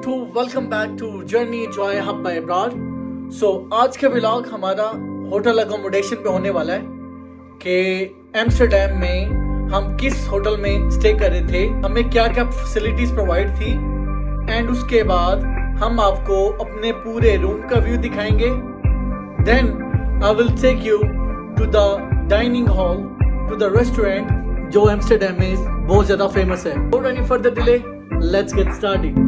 Welcome back to journey joy hub by Abrar. So आज का vlog हमारा होटल अकोमोडेशन पे होने वाला है कि एम्स्टर्डम में हम किस होटल में स्टे कर रहे थे, हमें क्या क्या फैसिलिटीज प्रोवाइड थी एंड उसके बाद हम आपको अपने पूरे रूम का व्यू दिखाएंगे। Then I will take you to the dining hall, to the restaurant जो एम्स्टर्डम में बहुत ज़्यादा फेमस है। Without any further delay, let's get started.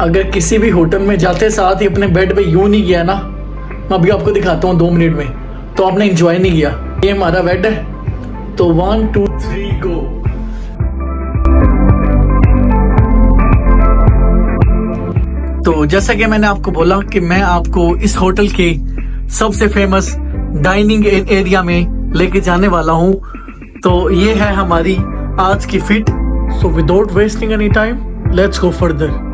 अगर किसी भी होटल में जाते साथ ही अपने बेड पे यूं नहीं गया ना, मैं अभी आपको दिखाता हूँ 2 मिनट में, तो आपने एंजॉय नहीं किया। ये हमारा बेड है, तो 1 2 3 गो। तो जैसा कि मैंने आपको बोला कि मैं आपको इस होटल के सबसे फेमस डाइनिंग एरिया में लेके जाने वाला हूँ। तो ये है हमारी आज की fit. So without wasting any time, let's go further.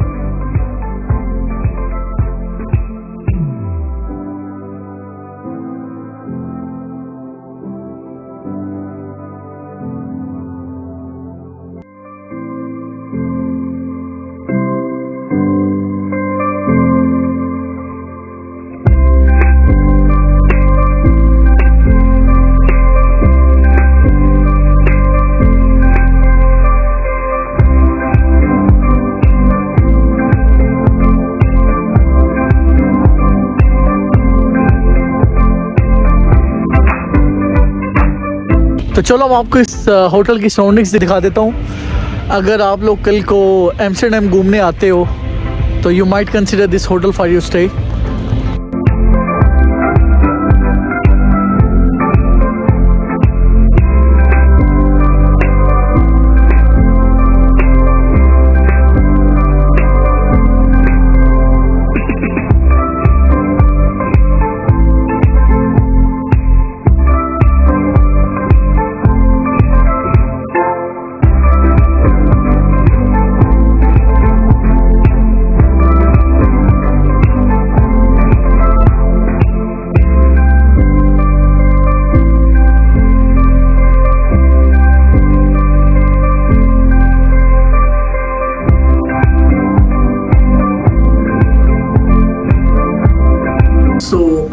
तो चलो मैं आपको इस होटल की सराउंडिंग्स दिखा देता हूँ। अगर आप लोग कल को एम्स्टर्डम घूमने आते हो तो you might consider this hotel for your stay.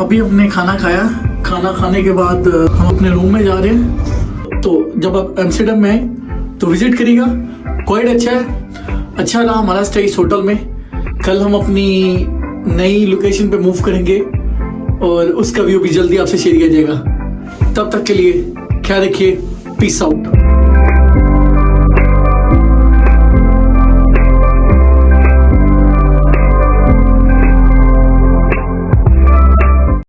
अभी हमने खाना खाया, खाना खाने के बाद हम अपने रूम में जा रहे हैं। तो जब आप एम्स्टर्डम में आए तो विजिट करिएगा, क्वाइट अच्छा है। अच्छा रहा हमारा स्टे इस होटल में। कल हम अपनी नई लोकेशन पे मूव करेंगे और उसका व्यू भी जल्दी आपसे शेयर किया जाएगा। तब तक के लिए ख्याल रखिए, पीस आउट।